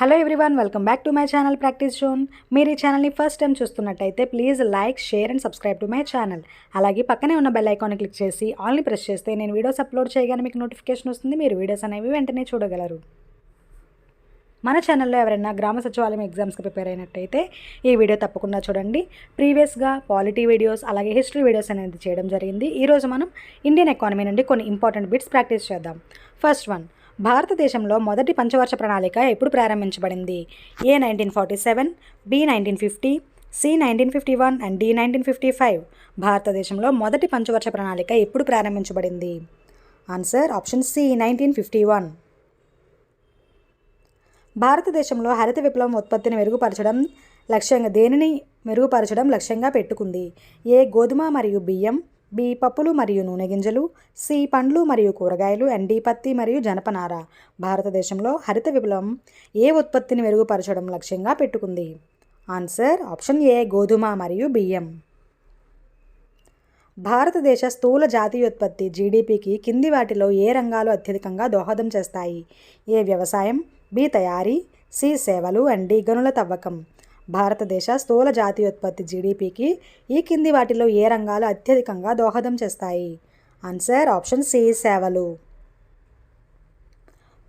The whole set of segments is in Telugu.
Hello everyone, welcome back to my channel practice zone. మీరు ఈ ఛానల్ని ఫస్ట్ టైం చూస్తున్నట్టయితే please like, share and subscribe to my channel. అలాగే పక్కనే ఉన్న బెల్ ఐకాన్ని క్లిక్ చేసి ఆల్ని ప్రెస్ చేస్తే నేను వీడియోస్ అప్లోడ్ చేయగానే మీకు నోటిఫికేషన్ వస్తుంది. మీరు వీడియోస్ అనేవి వెంటనే చూడగలరు. మన ఛానల్లో ఎవరైనా గ్రామ సచివాలయం ఎగ్జామ్స్కి ప్రిపేర్ అయినట్టయితే ఈ వీడియో తప్పకుండా చూడండి. ప్రీవియస్గా పాలిటీ వీడియోస్ అలాగే హిస్టరీ వీడియోస్ అనేది చేయడం జరిగింది. ఈరోజు మనం ఇండియన్ ఎకానమీ నుండి కొన్ని ఇంపార్టెంట్ బిట్స్ ప్రాక్టీస్ చేద్దాం. ఫస్ట్ వన్, భారతదేశంలో మొదటి పంచవర్ష ప్రణాళిక ఎప్పుడు ప్రారంభించబడింది? A 1947, B 1950, C 1951 and D 1955. భారతదేశంలో మొదటి పంచవర్ష ప్రణాళిక ఎప్పుడు ప్రారంభించబడింది? Answer option C 1951. భారతదేశంలో హరిత విప్లవం ఉత్పత్తిని దేనిని మెరుగుపరచడం లక్ష్యంగా పెట్టుకుంది? ఏ గోధుమ మరియు బియ్యం, బి పప్పులు మరియు నూనె గింజలు, సి పండ్లు మరియు కూరగాయలు అండ్ డి పత్తి మరియు జనపనార. భారతదేశంలో హరిత విప్లవం ఏ ఉత్పత్తిని మెరుగుపరచడం లక్ష్యంగా పెట్టుకుంది? ఆన్సర్ ఆప్షన్ ఏ గోధుమ మరియు బియ్యం. భారతదేశ స్థూల జాతీయోత్పత్తి జీడిపికి కింది వాటిలో ఏ రంగాలు అత్యధికంగా దోహదం చేస్తాయి? ఏ వ్యవసాయం, బి తయారీ, సి సేవలు అండ్ డి గనుల తవ్వకం. భారతదేశ స్థూల జాతీయోత్పత్తి జీడిపికి ఈ కింది వాటిలో ఏ రంగాలు అత్యధికంగా దోహదం చేస్తాయి? ఆన్సర్ ఆప్షన్ సి సేవలు.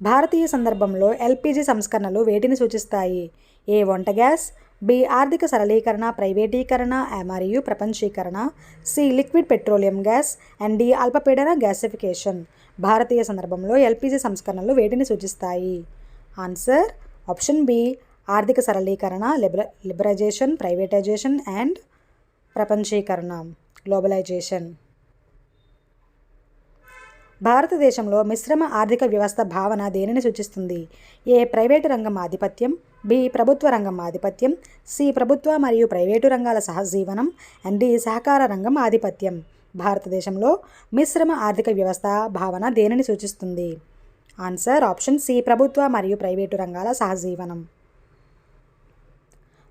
భారతీయ సందర్భంలో ఎల్పిజి సంస్కరణలు వేటిని సూచిస్తాయి? ఏ వంట గ్యాస్, బి ఆర్థిక సరళీకరణ, ప్రైవేటీకరణ మరియు ప్రపంచీకరణ, C liquid petroleum gas and D అల్పపీడన గ్యాసిఫికేషన్. భారతీయ సందర్భంలో ఎల్పిజి సంస్కరణలు వేటిని సూచిస్తాయి? ఆన్సర్ ఆప్షన్ బి ఆర్థిక సరళీకరణ, లిబరలైజేషన్, ప్రైవేటైజేషన్ అండ్ ప్రపంచీకరణ, గ్లోబలైజేషన్. భారతదేశంలో మిశ్రమ ఆర్థిక వ్యవస్థ భావన దేనిని సూచిస్తుంది? ఏ ప్రైవేటు రంగం ఆధిపత్యం, బి ప్రభుత్వ రంగం ఆధిపత్యం, సి ప్రభుత్వ మరియు ప్రైవేటు రంగాల సహజీవనం అండ్ డి సహకార రంగం ఆధిపత్యం. భారతదేశంలో మిశ్రమ ఆర్థిక వ్యవస్థ భావన దేనిని సూచిస్తుంది? ఆన్సర్ ఆప్షన్ సి ప్రభుత్వ మరియు ప్రైవేటు రంగాల సహజీవనం.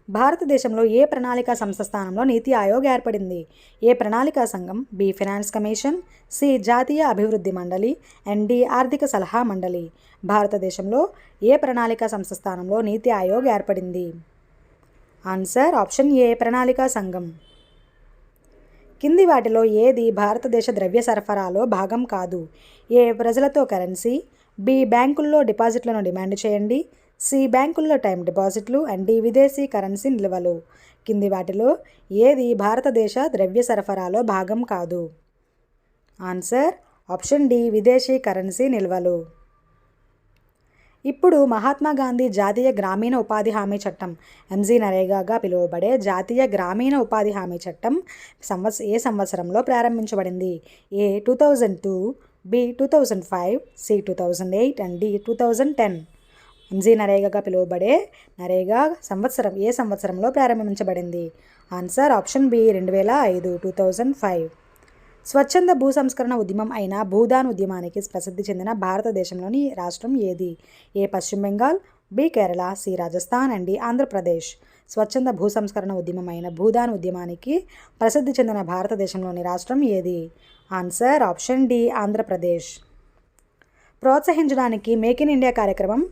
భారతదేశంలో ఏ ప్రణాళికా సంస్థ స్థానంలో నీతి ఆయోగ్ ఏర్పడింది? ఏ ప్రణాళికా సంఘం, బి ఫైనాన్స్ కమిషన్, సి జాతీయ అభివృద్ధి మండలి అండ్ డి ఆర్థిక సలహా మండలి. భారతదేశంలో ఏ ప్రణాళికా సంస్థ స్థానంలో నీతి ఆయోగ్ ఏర్పడింది? ఆన్సర్ ఆప్షన్ ఏ ప్రణాళికా సంఘం. కింది వాటిలో ఏది భారతదేశ ద్రవ్య సరఫరాలో భాగం కాదు? ఏ ప్రజలతో కరెన్సీ, బి బ్యాంకుల్లో డిపాజిట్లను డిమాండ్ చేయండి, సి బ్యాంకుల్లో టైం డిపాజిట్లు అండ్ డి విదేశీ కరెన్సీ నిల్వలు. కింది వాటిలో ఏది భారతదేశ ద్రవ్య సరఫరాలో భాగం కాదు? ఆన్సర్ ఆప్షన్ డి విదేశీ కరెన్సీ నిల్వలు. ఇప్పుడు మహాత్మా గాంధీ జాతీయ గ్రామీణ ఉపాధి హామీ చట్టం ఎంజీ నరేగాగా పిలువబడే జాతీయ గ్రామీణ ఉపాధి హామీ చట్టం ఏ సంవత్సరంలో ప్రారంభించబడింది? A 2002, B 2005, C 2008 and D 2010. MG నరేగాగా పిలువబడే నరేగా ఏ సంవత్సరంలో ప్రారంభించబడింది? Answer option B 2005, 2005. స్వచ్ఛంద భూ సంస్కరణ ఉద్యమం అయిన భూదాన్ ఉద్యమానికి ప్రసిద్ధి చెందిన భారతదేశంలోని రాష్ట్రం ఏది? ఏ పశ్చిమ Bengal, B Kerala, C Rajasthan and D Andhra Pradesh. స్వచ్ఛంద భూ సంస్కరణ ఉద్యమం అయిన భూదాన్ ఉద్యమానికి ప్రసిద్ధి చెందిన భారతదేశంలోని రాష్ట్రం ఏది? Answer option D Andhra Pradesh. ప్రోత్సహించడానికి మేక్ ఇన్ ఇండియా కార్యక్రమం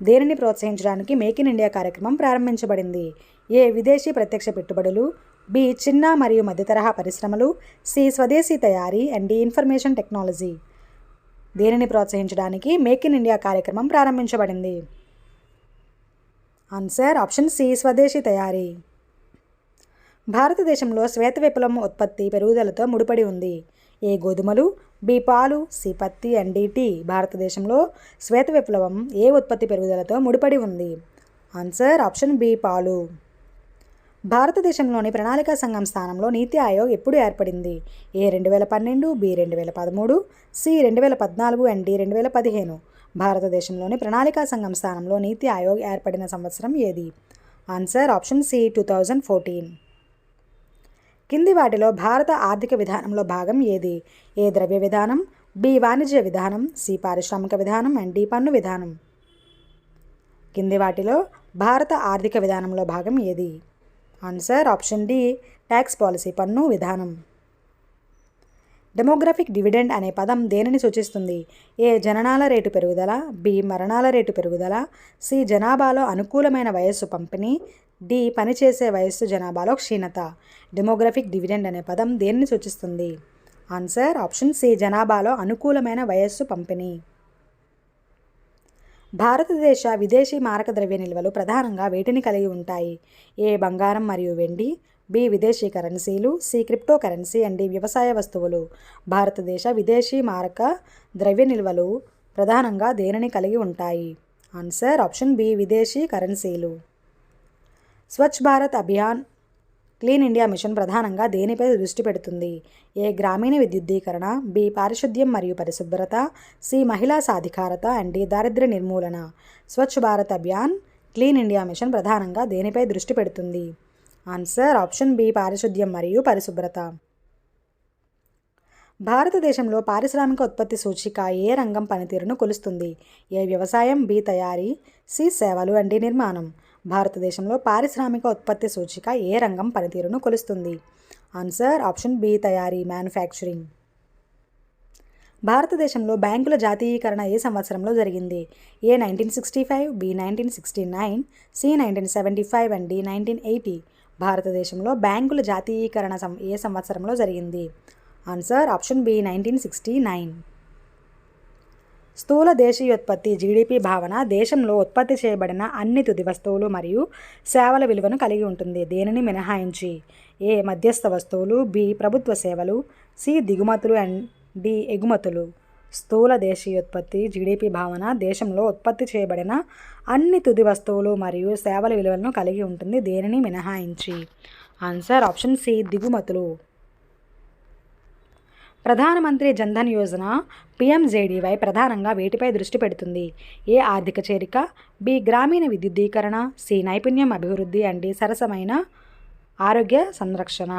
దేనిని ప్రోత్సహించడానికి మేక్ ఇన్ ఇండియా కార్యక్రమం ప్రారంభించబడింది? ఏ విదేశీ ప్రత్యక్ష పెట్టుబడులు, బి చిన్న మరియు మధ్యతరహా పరిశ్రమలు, సి స్వదేశీ తయారీ అండ్ డి ఇన్ఫర్మేషన్ టెక్నాలజీ. దేనిని ప్రోత్సహించడానికి మేక్ ఇన్ ఇండియా కార్యక్రమం ప్రారంభించబడింది? ఆన్సర్ ఆప్షన్ సి స్వదేశీ తయారీ. భారతదేశంలో శ్వేత విప్లవం ఉత్పత్తి పెరుగుదలతో ముడిపడి ఉంది? ఏ గోధుమలు, బి పాలు, సి పత్తి అండ్ డి టీ. భారతదేశంలో శ్వేత విప్లవం ఏ ఉత్పత్తి పెరుగుదలతో ముడిపడి ఉంది? ఆన్సర్ ఆప్షన్ బి పాలు. భారతదేశంలోని ప్రణాళికా సంఘం స్థానంలో నీతి ఆయోగ్ ఎప్పుడు ఏర్పడింది? ఏ 2012, బి 2013, సి 2014 అండ్ డి 2015. భారతదేశంలోని ప్రణాళికా సంఘం స్థానంలో నీతి ఆయోగ్ ఏర్పడిన సంవత్సరం ఏది? Answer option C 2014. కింది వాటిలో భారత ఆర్థిక విధానంలో భాగం ఏది? ఏ ద్రవ్య విధానం, బి వాణిజ్య విధానం, సి పారిశ్రామిక విధానం అండ్ డి పన్ను విధానం. కింది వాటిలో భారత ఆర్థిక విధానంలో భాగం ఏది? Answer option D tax policy పన్ను విధానం. డెమోగ్రఫిక్ డివిడెండ్ అనే పదం దేనిని సూచిస్తుంది? ఏ జననాల రేటు పెరుగుదల, బి మరణాల రేటు పెరుగుదల, సి జనాభాలో అనుకూలమైన వయస్సు పంపిణీ, డి పనిచేసే వయస్సు జనాభాలో క్షీణత. డెమోగ్రఫిక్ డివిడెండ్ అనే పదం దేనిని సూచిస్తుంది? ఆన్సర్ ఆప్షన్ సి జనాభాలో అనుకూలమైన వయస్సు పంపిణీ. భారతదేశ విదేశీ మారక ద్రవ్య నిల్వలు ప్రధానంగా వేటిని కలిగి ఉంటాయి? ఏ బంగారం మరియు వెండి, బి విదేశీ కరెన్సీలు, C crypto currency and D వ్యవసాయ వస్తువులు. భారతదేశ విదేశీ మారక ద్రవ్య నిల్వలు ప్రధానంగా దేనిని కలిగి ఉంటాయి? ఆన్సర్ ఆప్షన్ బి విదేశీ కరెన్సీలు. Swachh Bharat Abhiyan clean India mission ప్రధానంగా దేనిపై దృష్టి పెడుతుంది? ఏ గ్రామీణ విద్యుద్దీకరణ, బి పారిశుద్ధ్యం మరియు పరిశుభ్రత, సి మహిళా సాధికారత అండ్ డి దారిద్ర్య నిర్మూలన. Swachh Bharat Abhiyan clean India mission ప్రధానంగా దేనిపై దృష్టి పెడుతుంది? ఆన్సర్ ఆప్షన్ బి పారిశుద్ధ్యం మరియు పరిశుభ్రత. భారతదేశంలో పారిశ్రామిక ఉత్పత్తి సూచిక ఏ రంగం పనితీరును కొలుస్తుంది? ఏ వ్యవసాయం, బి తయారీ, సి సేవలు అండ్ డి నిర్మాణం. భారతదేశంలో పారిశ్రామిక ఉత్పత్తి సూచిక ఏ రంగం పనితీరును కొలుస్తుంది? ఆన్సర్ ఆప్షన్ బి తయారీ, మ్యానుఫ్యాక్చరింగ్. భారతదేశంలో బ్యాంకుల జాతీయీకరణ ఏ సంవత్సరంలో జరిగింది? A 1965, B 1969, C 1975 and D 1980. భారతదేశంలో బ్యాంకుల జాతీయీకరణ ఏ సంవత్సరంలో జరిగింది? Answer option B 1969. స్థూల దేశీయోత్పత్తి జీడిపి భావన దేశంలో ఉత్పత్తి చేయబడిన అన్ని తుది వస్తువులు మరియు సేవల విలువను కలిగి ఉంటుంది. దేనిని మినహాయించి? ఏ మధ్యస్థ వస్తువులు, బి ప్రభుత్వ సేవలు, సి దిగుమతులు అండ్ డి ఎగుమతులు. స్థూల దేశీయోత్పత్తి జీడిపి భావన దేశంలో ఉత్పత్తి చేయబడిన అన్ని తుది వస్తువులు మరియు సేవల విలువలను కలిగి ఉంటుంది. దేనిని మినహాయించి? ఆన్సర్ ఆప్షన్ సి దిగుమతులు. ప్రధానమంత్రి జన్ధన్ యోజన పిఎంజేడీవై ప్రధానంగా వేటిపై దృష్టి పెడుతుంది? ఏ ఆర్థిక చేరిక, బి గ్రామీణ విద్యుద్దీకరణ, సి నైపుణ్యం అభివృద్ధి అండ్ డి సరసమైన ఆరోగ్య సంరక్షణ.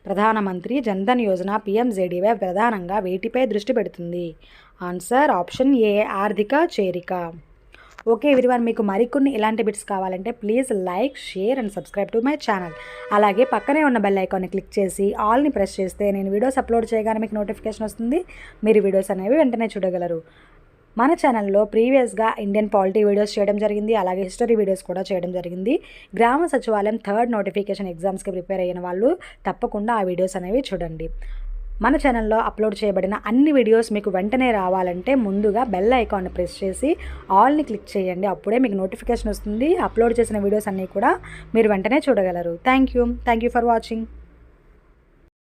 ప్రధానమంత్రి జన్ధన్ యోజన పిఎంజేడీవై ప్రధానంగా వేటిపై దృష్టి పెడుతుంది? ఆన్సర్ ఆప్షన్ ఏ ఆర్థిక చేరిక. ఓకే ఎవ్రీవన్, మీకు మరికొన్ని ఇలాంటి బిట్స్ కావాలంటే please like, share and subscribe to my channel. అలాగే పక్కనే ఉన్న బెల్ ఐకాన్ని క్లిక్ చేసి ఆల్ని ప్రెస్ చేస్తే నేను వీడియోస్ అప్లోడ్ చేయగానే మీకు నోటిఫికేషన్ వస్తుంది. మీరు వీడియోస్ అనేవి వెంటనే చూడగలరు. మన ఛానల్లో ప్రీవియస్గా ఇండియన్ పాలిటీ వీడియోస్ చేయడం జరిగింది, అలాగే హిస్టరీ వీడియోస్ కూడా చేయడం జరిగింది. గ్రామ సచివాలయం 3rd నోటిఫికేషన్ ఎగ్జామ్స్కి ప్రిపేర్ అయిన వాళ్ళు తప్పకుండా ఆ వీడియోస్ అనేవి చూడండి. మన ఛానల్లో అప్లోడ్ చేయబడిన అన్ని వీడియోస్ మీకు వెంటనే రావాలంటే ముందుగా బెల్ ఐకాన్ని ప్రెస్ చేసి ఆల్ని క్లిక్ చేయండి. అప్పుడే మీకు నోటిఫికేషన్ వస్తుంది. అప్లోడ్ చేసిన వీడియోస్ అన్నీ కూడా మీరు వెంటనే చూడగలరు. Thank you for watching.